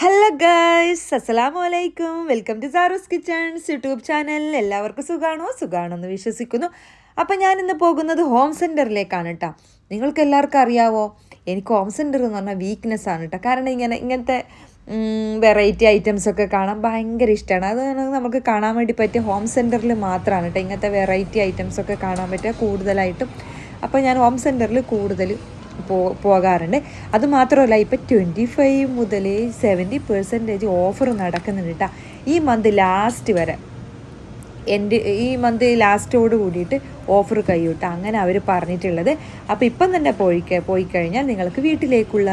Hello guys, അസ്സലാമു അലൈക്കും. Welcome to Saru's kitchens YouTube channel. എല്ലാവർക്കും സുഖാണെന്ന് വിശ്വസിക്കുന്നു. അപ്പം ഞാനിന്ന് പോകുന്നത് ഹോം സെൻറ്ററിലേക്കാണ് കേട്ടോ. നിങ്ങൾക്ക് എല്ലാവർക്കും അറിയാവോ, എനിക്ക് ഹോം സെൻറ്റർ എന്ന് പറഞ്ഞാൽ വീക്ക്നെസ് ആണ് കേട്ടോ. കാരണം ഇങ്ങനത്തെ വെറൈറ്റി ഐറ്റംസൊക്കെ കാണാൻ ഭയങ്കര ഇഷ്ടമാണ്. അത് നമുക്ക് കാണാൻ വേണ്ടി പറ്റിയ ഹോം സെൻറ്ററിൽ മാത്രമാണ് കേട്ടോ ഇങ്ങനത്തെ വെറൈറ്റി ഐറ്റംസൊക്കെ കാണാൻ പറ്റുക കൂടുതലായിട്ടും. അപ്പോൾ ഞാൻ ഹോം സെൻറ്ററിൽ കൂടുതൽ പോകാറുണ്ട്. അതുമാത്രമല്ല, ഇപ്പം 25 മുതൽ 70% ഓഫർ നടക്കുന്നുണ്ട് കേട്ടോ. ഈ മന്ത് ലാസ്റ്റ് വരെ, ഈ മന്ത് ലാസ്റ്റോട് കൂടിയിട്ട് ഓഫർ കഴിയൂട്ടോ, അങ്ങനെ അവർ പറഞ്ഞിട്ടുള്ളത്. അപ്പോൾ ഇപ്പം തന്നെ പോയി കഴിഞ്ഞാൽ നിങ്ങൾക്ക് വീട്ടിലേക്കുള്ള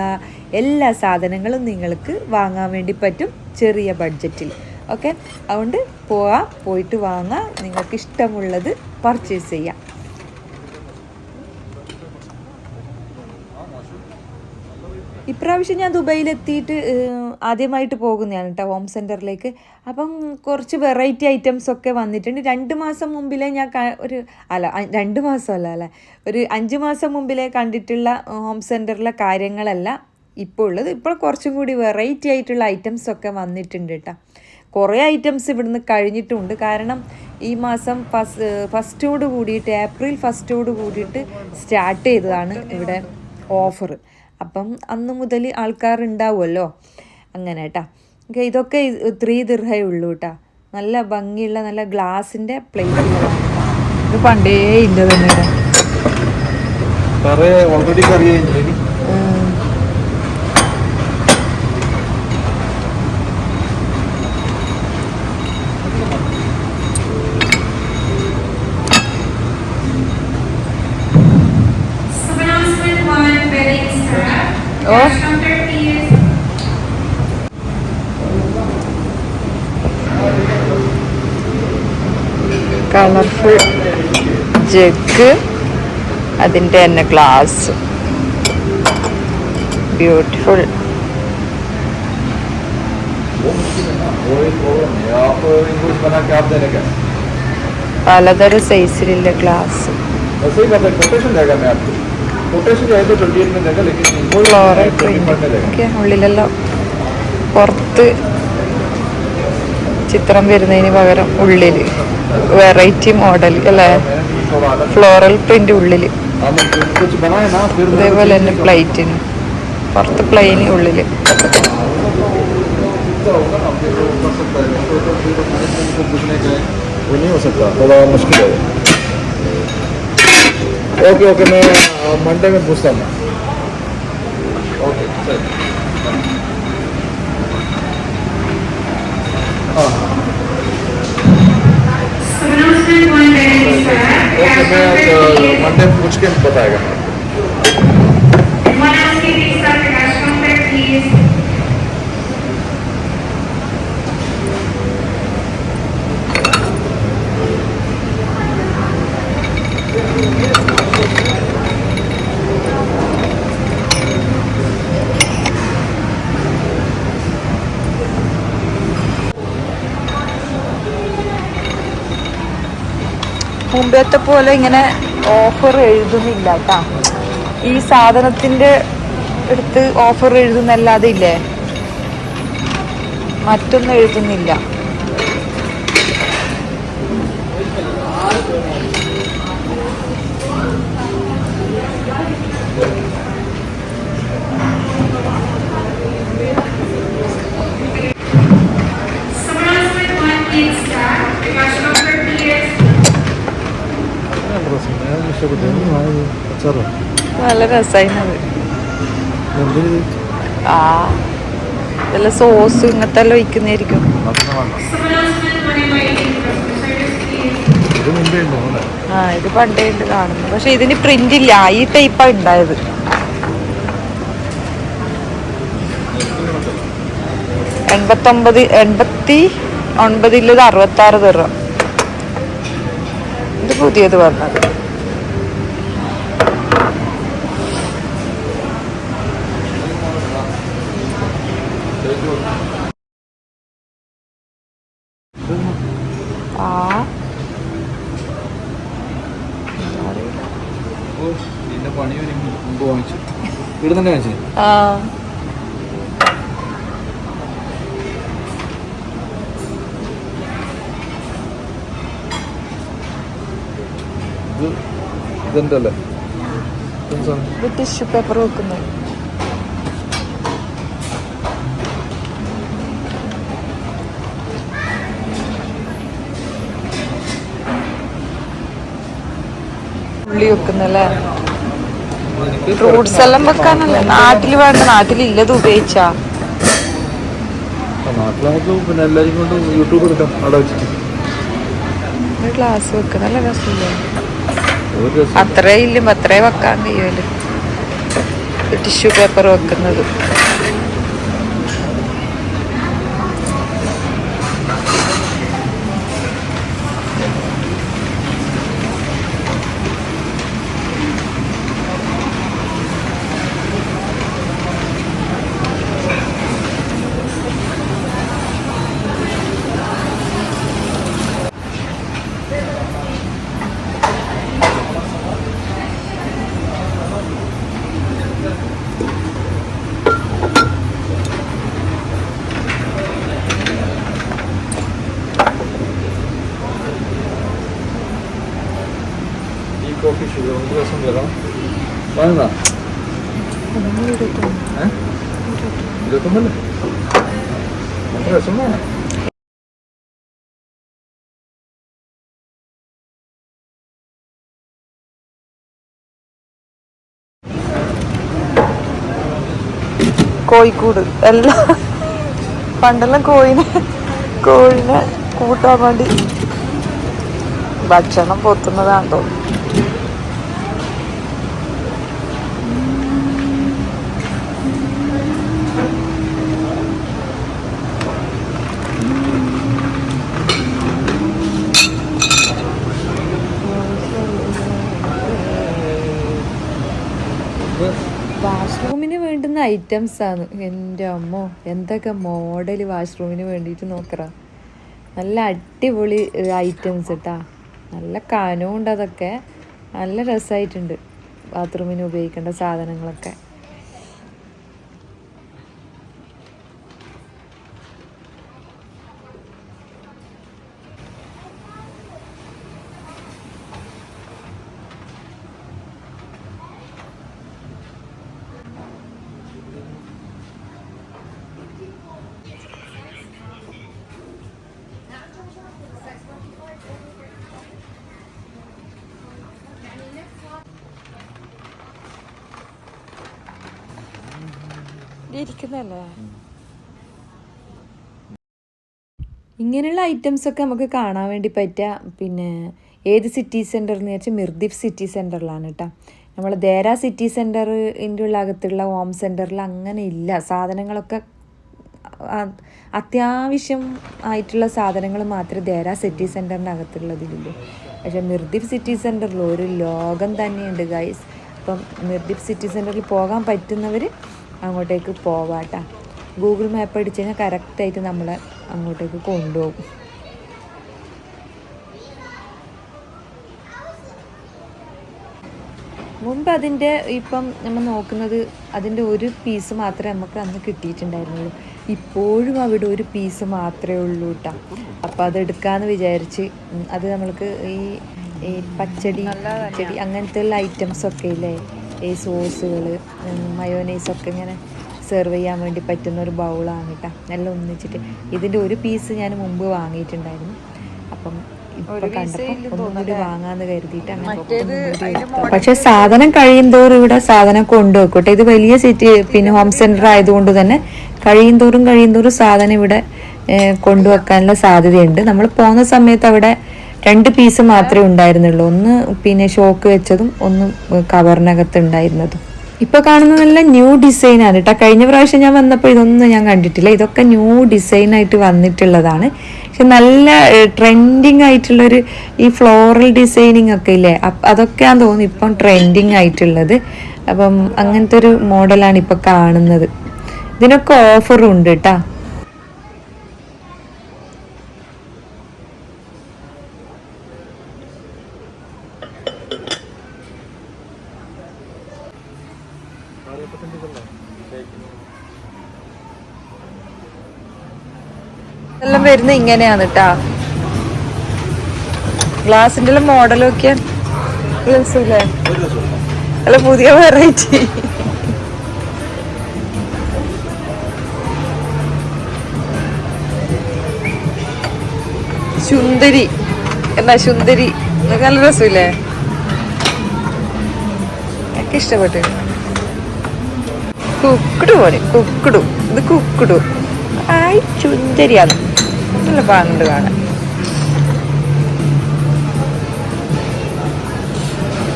എല്ലാ സാധനങ്ങളും നിങ്ങൾക്ക് വാങ്ങാൻ വേണ്ടി പറ്റും ചെറിയ ബഡ്ജറ്റിൽ. ഓക്കെ, അതുകൊണ്ട് പോയിട്ട് വാങ്ങാം, നിങ്ങൾക്ക് ഇഷ്ടമുള്ളത് പർച്ചേസ് ചെയ്യാം. ഇപ്രാവശ്യം ഞാൻ ദുബൈയിലെത്തിയിട്ട് ആദ്യമായിട്ട് പോകുന്നതാണ് കേട്ടോ ഹോം സെൻറ്ററിലേക്ക്. അപ്പം കുറച്ച് വെറൈറ്റി ഐറ്റംസൊക്കെ വന്നിട്ടുണ്ട്. 2 മാസം മുമ്പിലേ ഞാൻ ഒരു 5 മാസം മുമ്പിലേ കണ്ടിട്ടുള്ള ഹോം സെൻറ്ററിലെ കാര്യങ്ങളല്ല ഇപ്പോൾ ഉള്ളത്. ഇപ്പോൾ കുറച്ചും കൂടി വെറൈറ്റി ആയിട്ടുള്ള ഐറ്റംസൊക്കെ വന്നിട്ടുണ്ട് കേട്ടോ. കുറേ ഐറ്റംസ് ഇവിടുന്ന് കഴിഞ്ഞിട്ടുണ്ട്. കാരണം ഈ മാസം ഫസ്റ്റോട് കൂടിയിട്ട്, ഏപ്രിൽ ഫസ്റ്റോട് കൂടിയിട്ട് സ്റ്റാർട്ട് ചെയ്തതാണ് ഇവിടെ ഓഫർ. അപ്പം അന്ന് മുതൽ ആൾക്കാരുണ്ടാവുമല്ലോ, അങ്ങനെ കേട്ടോ. ഇതൊക്കെ 3 ദിർഹേ ഉള്ളൂ കേട്ടോ. നല്ല ഭംഗിയുള്ള നല്ല ഗ്ലാസിൻ്റെ പ്ലേറ്റുകളാണ്. ഇത് പണ്ടേ ഇല്ല തന്നെ. കളർഫുൾ ജഗ്, അതിൻ്റെ തന്നെ ഗ്ലാസ്, ബ്യൂട്ടിഫുൾ. പലതരം സൈസിലുള്ള ഗ്ലാസ്. ഉള്ളിലെല്ലാം പുറത്ത് ചിത്രം വരുന്നതിന് പകരം ഉള്ളിൽ വെറൈറ്റി മോഡൽ അല്ലേ, ഫ്ലോറൽ പ്രിന്റ് ഉള്ളിൽ. അതേപോലെ തന്നെ പ്ലേറ്റിന് പുറത്ത് പ്ലെയിന് ഉള്ളിൽ. ओके ओके, मैं मंडे में पूछता हूँ. Okay sir. हाँ ओके, मैं मंडे पूछ के बताएगा. മുമ്പത്തെ പോലെ ഇങ്ങനെ ഓഫർ എഴുതുന്നില്ല കേട്ടോ. ഈ സാധനത്തിൻ്റെ അടുത്ത് ഓഫർ എഴുതുന്നല്ലാതെ ഇല്ലേ, മറ്റൊന്നും എഴുതുന്നില്ല. നല്ല രസമായിരുന്നത്. ആ നല്ല സോസ് ഇങ്ങനത്തെ എല്ലാം ഒഴിക്കുന്നതായിരിക്കും. ഇത് പണ്ടേ ഉണ്ട് കാണുന്നു, പക്ഷെ ഇതിന് പ്രിന്റ് ഇല്ല. ഈ ടൈപ്പാണ് ഉണ്ടായത്. $89 66 ദിർഹം. ഇത് പുതിയത് പറഞ്ഞത്. ഇതെൻ്റെ അല്ലേ ടിഷ്യൂ പേപ്പർ വെക്കുന്നത്. ഉള്ളി വെക്കുന്നല്ലേ, ഫ്രൂട്ട്സ് എല്ലാം വെക്കാനല്ലേ. നാട്ടിൽ വേണ്ട, നാട്ടിലില്ലത് ഉപയോഗിച്ചാ. നാട്ടിൽ നമുക്ക് പിന്നെ എല്ലാവരും കൊണ്ട് യൂട്യൂബ് എടുക്കാം അവിടെ വെച്ചിട്ട്. ഗ്ലാസ് വെക്കുന്നല്ല രസമില്ല. ഒരു രസം. അത്രേ ഇല്ലും അത്രേ വെക്കാൻ കഴിയുമല്ലോ ടിഷ്യൂ പേപ്പർ വെക്കുന്നത്. കോഫി ഷുഗർ നമുക്ക് രസം വരാം വാങ്ങുന്ന 29 നമുക്ക് രസം വേണം. കോഴിക്കൂട് എല്ലാം പണ്ടെല്ലാം കോഴിനെ കൂട്ടാൻ വേണ്ടി ഭക്ഷണം പൊത്തുന്നതാണ് തോന്നുന്നു. വാഷ്റൂമിന് വേണ്ടുന്ന ഐറ്റംസ് ആണ്. എൻ്റെ അമ്മോ, എന്തൊക്കെ മോഡൽ വാഷ്റൂമിന് വേണ്ടിയിട്ട് നോക്കറ. നല്ല അടിപൊളി ഐറ്റംസ് കേട്ടാ, നല്ല കനമുണ്ട്. അതൊക്കെ നല്ല രസമായിട്ടുണ്ട്. ബാത്റൂമിന് ഉപയോഗിക്കേണ്ട സാധനങ്ങളൊക്കെ. ഇരിക്കുന്നല്ലേ ഇങ്ങനെയുള്ള ഐറ്റംസ് ഒക്കെ നമുക്ക് കാണാൻ വേണ്ടി പറ്റുക. പിന്നെ ഏത് സിറ്റി സെൻറ്റർ എന്ന് വെച്ചാൽ മിർദിഫ് സിറ്റി സെൻറ്ററിലാണ് കേട്ടോ. നമ്മൾ ദേര സിറ്റി സെൻറ്ററിൻ്റെ ഉള്ളകത്തുള്ള ഹോം സെൻറ്ററിൽ അങ്ങനെ ഇല്ല. സാധനങ്ങളൊക്കെ അത്യാവശ്യം ആയിട്ടുള്ള സാധനങ്ങൾ മാത്രമേ ദേര സിറ്റി സെൻറ്ററിൻ്റെ അകത്തുള്ളതിലുള്ളൂ. പക്ഷേ മിർദിഫ് സിറ്റി സെൻറ്ററിൽ ഒരു ലോകം തന്നെയുണ്ട് ഗൈസ്. അപ്പം മിർദിഫ് സിറ്റി സെൻറ്ററിൽ പോകാൻ പറ്റുന്നവർ അങ്ങോട്ടേക്ക് പോവാട്ടാ. ഗൂഗിൾ മാപ്പ് അടിച്ച് കഴിഞ്ഞാൽ കറക്റ്റായിട്ട് നമ്മളെ അങ്ങോട്ടേക്ക് കൊണ്ടുപോകും. മുമ്പ് അതിൻ്റെ ഇപ്പം നമ്മൾ നോക്കുന്നത് അതിൻ്റെ ഒരു പീസ് മാത്രമേ നമുക്ക് അന്ന് കിട്ടിയിട്ടുണ്ടായിരുന്നുള്ളൂ. ഇപ്പോഴും അവിടെ ഒരു പീസ് മാത്രമേ ഉള്ളൂ കേട്ടോ. അപ്പോൾ അതെടുക്കാമെന്ന് വിചാരിച്ച് അത് നമ്മൾക്ക് ഈ പച്ചടി അങ്ങനത്തെ ഉള്ള ഐറ്റംസൊക്കെ ഇല്ലേ, ഈ സോസുകൾ മയോനൈസൊക്കെ ഇങ്ങനെ സെർവ് ചെയ്യാൻ വേണ്ടി പറ്റുന്ന ഒരു ബൗളാണ് കേട്ടോ. നല്ല ഒന്നിച്ചിട്ട് ഇതിൻ്റെ ഒരു പീസ് ഞാൻ മുമ്പ് വാങ്ങിയിട്ടുണ്ടായിരുന്നു. അപ്പം ഇപ്പോൾ കണ്ടപ്പോൾ ഒന്നുകൂടി വാങ്ങാന്ന് കരുതിയിട്ട് അങ്ങനെ. പക്ഷെ സാധനം കഴിയുന്തോറും ഇവിടെ സാധനം കൊണ്ടുവെക്കട്ടെ. ഇത് വലിയ സിറ്റി പിന്നെ ഹോം സെൻറ്റർ ആയതുകൊണ്ട് തന്നെ കഴിയുന്തോറും സാധനം ഇവിടെ കൊണ്ടുവെക്കാനുള്ള സാധ്യതയുണ്ട്. നമ്മൾ പോകുന്ന സമയത്ത് അവിടെ 2 പീസ് മാത്രമേ ഉണ്ടായിരുന്നുള്ളൂ. ഒന്ന് പിന്നെ ഷോക്ക് വെച്ചതും ഒന്ന് കവറിനകത്ത് ഉണ്ടായിരുന്നതും. ഇപ്പോൾ കാണുന്നതെല്ലാം ന്യൂ ഡിസൈനാണ് കേട്ടോ. കഴിഞ്ഞ പ്രാവശ്യം ഞാൻ വന്നപ്പോൾ ഇതൊന്നും ഞാൻ കണ്ടിട്ടില്ല. ഇതൊക്കെ ന്യൂ ഡിസൈനായിട്ട് വന്നിട്ടുള്ളതാണ്. പക്ഷെ നല്ല ട്രെൻഡിങ് ആയിട്ടുള്ളൊരു ഈ ഫ്ലോറൽ ഡിസൈനിങ് ഒക്കെ ഇല്ലേ, അതൊക്കെയാന്ന് തോന്നുന്നു ഇപ്പം ട്രെൻഡിങ് ആയിട്ടുള്ളത്. അപ്പം അങ്ങനത്തെ ഒരു മോഡലാണ് ഇപ്പം കാണുന്നത്. ഇതിനൊക്കെ ഓഫറും ഉണ്ട് കേട്ടോ. എല്ലാം വരുന്നത് ഇങ്ങനെയാണ് കേട്ടാ. ഗ്ലാസിൻ്റെ എല്ലാം മോഡൽ നോക്കിയാൽ രസമില്ലേ? അല്ല പുതിയ വെറൈറ്റി. സുന്ദരി എന്നാ സുന്ദരി നല്ല രസമില്ലേ? എനിക്ക് ഇഷ്ടപ്പെട്ടു. കുക്കിടു പോലെ കുക്കിടു, ഇത് കുക്കിടു. ആയി സുന്ദരിയാണ്, നല്ല പാങ്ങുണ്ട് കാണാൻ.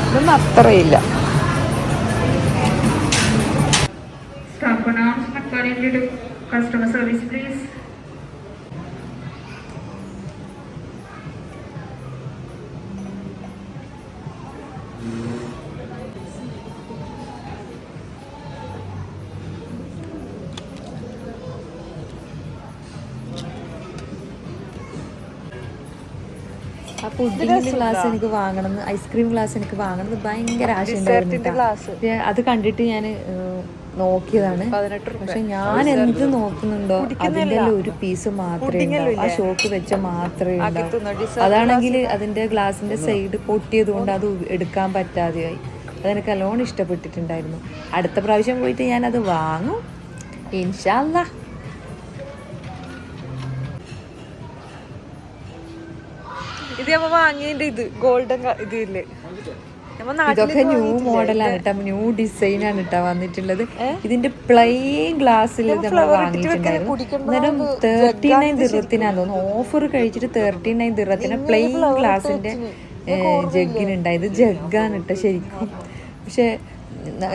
ഇതൊന്നും അത്രയില്ല. Customer service, please. ആ പുഡിങ്ങിന്റെ ഗ്ലാസ് എനിക്ക് വാങ്ങണം, ഐസ്ക്രീം ഗ്ലാസ് എനിക്ക് വാങ്ങണം ഭയങ്കര ആശയുണ്ടായിരുന്നു. അത് കണ്ടിട്ട് ഞാൻ നോക്കിയതാണ്. പക്ഷെ ഞാൻ എന്ത് നോക്കുന്നുണ്ടോ അതിന്റെ ഒരു പീസ് മാത്രമേ ഉണ്ടാവും, ആ ഷോക്ക് വെച്ച മാത്രമേ ഉണ്ടാവും. അതാണെങ്കിൽ അതിന്റെ ഗ്ലാസിന്റെ സൈഡ് പൊട്ടിയത് കൊണ്ട് അത് എടുക്കാൻ പറ്റാതെയായി. അതെനിക്ക് നല്ലോണം ഇഷ്ടപ്പെട്ടിട്ടുണ്ടായിരുന്നു. അടുത്ത പ്രാവശ്യം പോയിട്ട് ഞാനത് വാങ്ങും ഇൻഷാ അല്ലാഹ്. ഇത് നമ്മ വാങ്ങിയതിന്റെ ഇത് ഗോൾഡൻ ഇതില്ലേ, ഇതൊക്കെ ന്യൂ മോഡലാണ് കേട്ടോ, ന്യൂ ഡിസൈൻ ആണ് കേട്ടോ വന്നിട്ടുള്ളത്. ഇതിന്റെ പ്ലെയിൻ ഗ്ലാസ്സിൽ നമ്മൾ വാങ്ങിയിട്ടുണ്ടായിരുന്നു. അന്നേരം 39 ദിർഹത്തിനാന്ന് തോന്നുന്നു ഓഫർ കഴിച്ചിട്ട് 39 ദിർഹത്തിന് പ്ലെയിൻ ഗ്ലാസിന്റെ ജഗ്ഗിനുണ്ടായത്. ജഗ്ഗാണ് കേട്ടോ ശരിക്കും. പക്ഷെ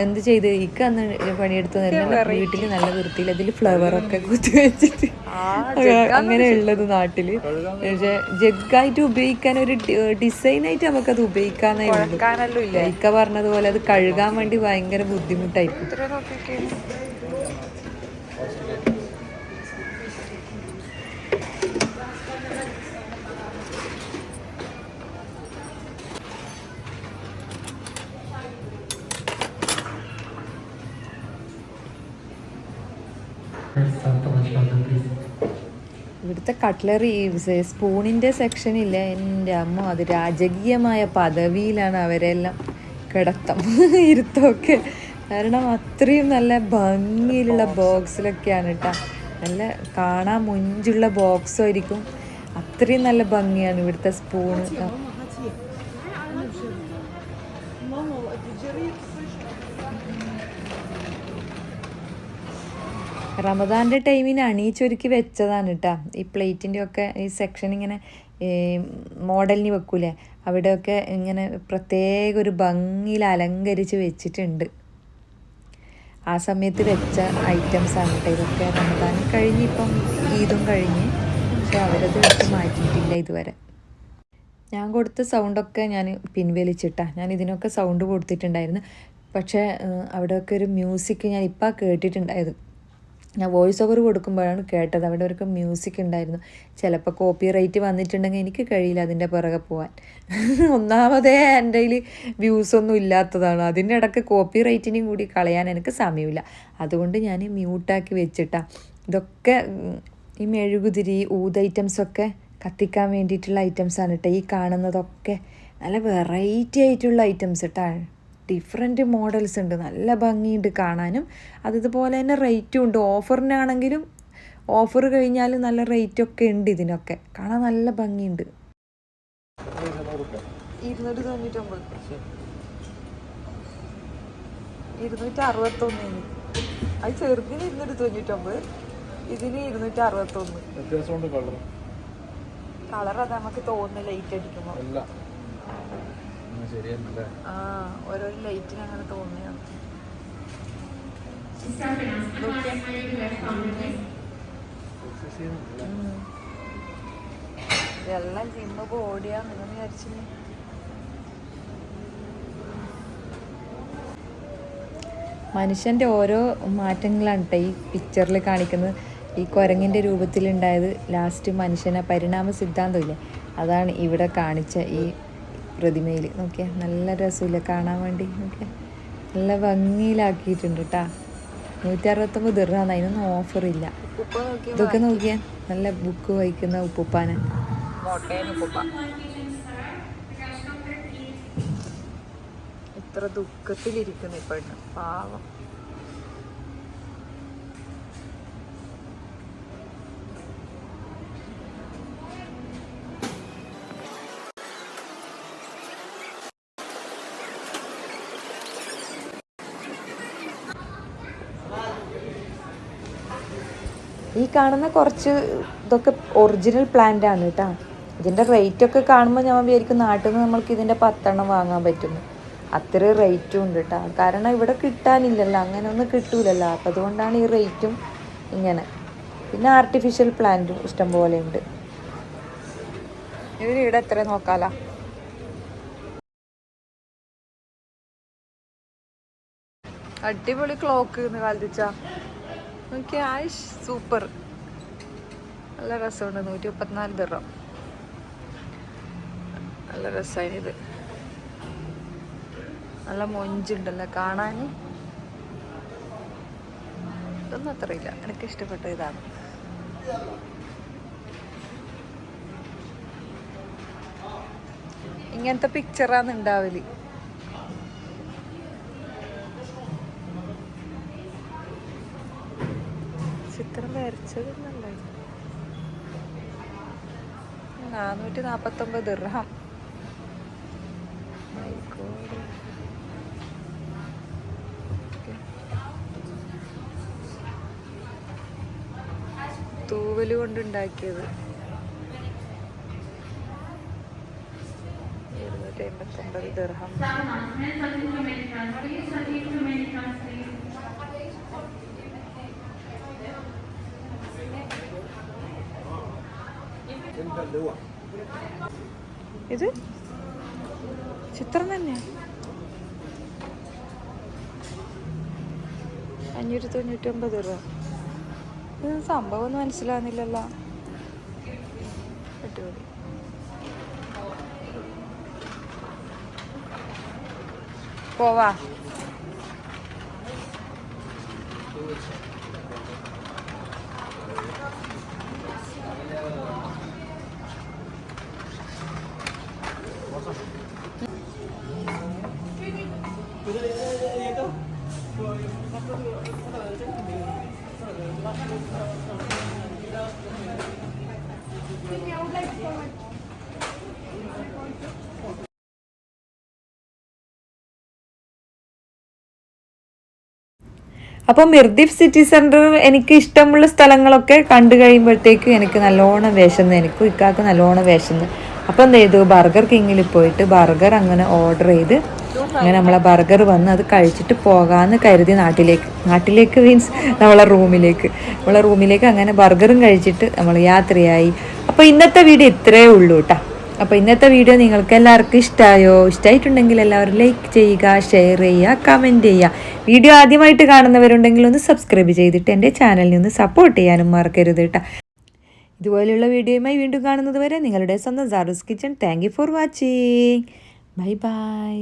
എന്ത് ചെയ്ത് ഇക്ക അന്ന് പണിയെടുത്ത് വീട്ടിൽ നല്ല വൃത്തിയിൽ അതിൽ ഫ്ലവറൊക്കെ കുത്തി വെച്ചിട്ട് അങ്ങനെ ഉള്ളത് നാട്ടില്. പക്ഷെ ജഗ്ഗായിട്ട് ഉപയോഗിക്കാൻ ഒരു ഡിസൈനായിട്ട് നമുക്കത് ഉപയോഗിക്കാന്നേ. ഇക്ക പറഞ്ഞതുപോലെ അത് കഴുകാൻ വേണ്ടി ഭയങ്കര ബുദ്ധിമുട്ടായിരിക്കും. ഇവിടുത്തെ കട്ട്ലറി സ്പൂണിൻ്റെ സെക്ഷനില്ല, എൻ്റെ അമ്മ അത് രാജകീയമായ പദവിയിലാണ് അവരെല്ലാം കിടത്തം ഇരുത്തമൊക്കെ. കാരണം അത്രയും നല്ല ഭംഗിയിലുള്ള ബോക്സിലൊക്കെയാണ് കേട്ടോ, നല്ല കാണാൻ മുഞ്ചുള്ള ബോക്സായിരിക്കും. അത്രയും നല്ല ഭംഗിയാണ് ഇവിടുത്തെ സ്പൂണ്. റമദാൻ്റെ ടൈമിന് അണിയിച്ചൊരുക്കി വെച്ചതാണ് കേട്ടോ ഈ പ്ലേറ്റിൻ്റെ ഒക്കെ ഈ സെക്ഷൻ. ഇങ്ങനെ മോഡലിന് വെക്കൂലേ, അവിടെയൊക്കെ ഇങ്ങനെ പ്രത്യേക ഒരു ഭംഗിയിൽ അലങ്കരിച്ച് വെച്ചിട്ടുണ്ട്. ആ സമയത്ത് വെച്ച ഐറ്റംസാണ് കേട്ടോ ഇതൊക്കെ. റമദാൻ കഴിഞ്ഞ് ഇപ്പം ഈദും കഴിഞ്ഞ്, പക്ഷെ അവരത് വെച്ച് മാറ്റിയിട്ടില്ല ഇതുവരെ. ഞാൻ കൊടുത്ത സൗണ്ടൊക്കെ ഞാൻ പിൻവലിച്ചിട്ടാണ്. ഞാൻ ഇതിനൊക്കെ സൗണ്ട് കൊടുത്തിട്ടുണ്ടായിരുന്നു. പക്ഷേ അവിടെയൊക്കെ ഒരു മ്യൂസിക് ഞാൻ ഇപ്പം കേട്ടിട്ടുണ്ടായത്. ഞാൻ വോയിസ് ഓവർ കൊടുക്കുമ്പോഴാണ് കേട്ടത്. അവിടെ ഒരു മ്യൂസിക് ഉണ്ടായിരുന്നു. ചിലപ്പോൾ കോപ്പി റൈറ്റ് വന്നിട്ടുണ്ടെങ്കിൽ എനിക്ക് കഴിയില്ല അതിൻ്റെ പിറകെ പോകാൻ. ഒന്നാമതേ എൻ്റെ കയ്യിൽ വ്യൂസൊന്നും ഇല്ലാത്തതാണ്. അതിൻ്റെ ഇടയ്ക്ക് കോപ്പി റൈറ്റിനെയും കൂടി കളയാൻ എനിക്ക് സമയമില്ല. അതുകൊണ്ട് ഞാൻ മ്യൂട്ടാക്കി വെച്ചിട്ടാണ്. ഇതൊക്കെ ഈ മെഴുകുതിരി ഊത് ഐറ്റംസൊക്കെ കത്തിക്കാൻ വേണ്ടിയിട്ടുള്ള ഐറ്റംസാണ് കേട്ടോ ഈ കാണുന്നതൊക്കെ. നല്ല വെറൈറ്റി ആയിട്ടുള്ള ഐറ്റംസ് കേട്ടോ, ഡിഫറെൻറ്റ് മോഡൽസ് ഉണ്ട്, നല്ല ഭംഗിയുണ്ട് കാണാനും. അതുപോലെ തന്നെ റേറ്റും ഉണ്ട്. ഓഫറിനാണെങ്കിലും ഓഫർ കഴിഞ്ഞാൽ നല്ല റേറ്റൊക്കെ ഉണ്ട് ഇതിനൊക്കെ. കാണാൻ നല്ല ഭംഗിയുണ്ട്. 299, 261. അത് ചെറുതിന് 299, ഇതിന് 261. കളർ അത് നമുക്ക് തോന്നുന്നു ലൈറ്റ് അടിക്കുമ്പോൾ. ആ ഓരോ ലൈറ്റിന് അങ്ങനെ തോന്നിയാണ്. ഇതെല്ലാം ജിമ്മ് ബോഡിയാ നിങ്ങൾ വിചാരിച്ചു. മനുഷ്യൻ്റെ ഓരോ മാറ്റങ്ങളാണ് കേട്ടോ ഈ പിക്ചറിൽ കാണിക്കുന്നത്. ഈ കുരങ്ങിൻ്റെ രൂപത്തിലുണ്ടായത് ലാസ്റ്റ് മനുഷ്യനെ പരിണാമ സിദ്ധാന്തമില്ലേ, അതാണ് ഇവിടെ കാണിച്ച ഈ പ്രതിമയിൽ. നോക്കിയാൽ നല്ല രസമില്ല കാണാൻ വേണ്ടി. നോക്കിയാൽ നല്ല ഭംഗിയിലാക്കിയിട്ടുണ്ട് കേട്ടോ. 169 ദിർഹമാണ്, അതിനൊന്നും ഓഫറില്ല. ഇതൊക്കെ നോക്കിയാൽ നല്ല ബുക്ക് വായിക്കുന്ന ഉപ്പുപ്പാന. എത്ര ദുഃഖത്തിലിരിക്കുന്നു ഈ പെണ്ണ്, പാവം. ഈ കാണുന്ന കുറച്ച് ഇതൊക്കെ ഒറിജിനൽ പ്ലാന്റ് ആണ് കേട്ടോ. ഇതിൻ്റെ റേറ്റൊക്കെ കാണുമ്പോൾ ഞാൻ വിചാരിക്കും നാട്ടിൽ നിന്ന് നമ്മൾക്ക് ഇതിൻ്റെ 10 വാങ്ങാൻ പറ്റുന്നു. അത്ര റേറ്റും ഉണ്ട് കേട്ടോ. കാരണം ഇവിടെ കിട്ടാനില്ലല്ലോ, അങ്ങനെ ഒന്നും കിട്ടൂലല്ലോ. അപ്പം അതുകൊണ്ടാണ് ഈ റേറ്റും ഇങ്ങനെ. പിന്നെ ആർട്ടിഫിഷ്യൽ പ്ലാന്റും ഇഷ്ടം പോലെ ഉണ്ട്. ഇതിന് ഇവിടെ എത്ര നോക്കാലോ. അടിപൊളി ക്ലോക്ക് എന്ന് കാലിച്ചാ നോക്കിയാ, ആയിഷ് സൂപ്പർ, നല്ല രസമുണ്ട്. 134 ദിർഹം, നല്ല രസമായി. ഇത് നല്ല മൊഞ്ചുണ്ടല്ലോ കാണാൻ. ഇതൊന്നും അത്രയില്ല, എനിക്ക് ഇഷ്ടപ്പെട്ട ഇതാണ്. ഇങ്ങനത്തെ പിക്ചറാണ് ഉണ്ടാവല്. ചിത്രം വരച്ചതൊന്നല്ലേ. 449 ദിർഹം. തൂവല് കൊണ്ടുണ്ടാക്കിയത് 259 ദിർഹം. ഇത് ചിത്രം തന്നെ 599 രൂപ. ഇത് സംഭവം ഒന്നും മനസ്സിലാവുന്നില്ലല്ലോ. അടിപൊളി. പോവാ. അപ്പോൾ മിർദിഫ് സിറ്റി സെൻറ്റർ എനിക്ക് ഇഷ്ടമുള്ള സ്ഥലങ്ങളൊക്കെ കണ്ടു കഴിയുമ്പോഴത്തേക്ക് എനിക്ക് നല്ലോണം വിശന്ന്, എനിക്കും ഇക്കാക്ക് നല്ലോണം വിശന്ന്. അപ്പോൾ എന്ത് ചെയ്തു, ബർഗർ കിങ്ങിൽ പോയിട്ട് ബർഗർ അങ്ങനെ ഓർഡർ ചെയ്ത് അങ്ങനെ നമ്മളെ ബർഗർ വന്ന് അത് കഴിച്ചിട്ട് പോകാമെന്ന് കരുതി നാട്ടിലേക്ക് മീൻസ് നമ്മളെ റൂമിലേക്ക് അങ്ങനെ ബർഗറും കഴിച്ചിട്ട് നമ്മൾ യാത്രയായി. അപ്പോൾ ഇന്നത്തെ വീഡിയോ ഇത്രയേ ഉള്ളൂ കേട്ടോ. അപ്പോൾ ഇന്നത്തെ വീഡിയോ നിങ്ങൾക്ക് എല്ലാവർക്കും ഇഷ്ടമായിട്ടുണ്ടെങ്കിൽ എല്ലാവരും ലൈക്ക് ചെയ്യുക, ഷെയർ ചെയ്യുക, കമൻറ്റ് ചെയ്യുക. വീഡിയോ ആദ്യമായിട്ട് കാണുന്നവരുണ്ടെങ്കിൽ ഒന്ന് സബ്സ്ക്രൈബ് ചെയ്തിട്ട് എൻ്റെ ചാനലിൽ നിന്ന് സപ്പോർട്ട് ചെയ്യാനും മറക്കരുത് കേട്ടോ. ഇതുപോലെയുള്ള വീഡിയോയുമായി വീണ്ടും കാണുന്നത് വരെ നിങ്ങളുടെ സ്വന്തം Saru's kitchen. Thank you for watching. Bye by.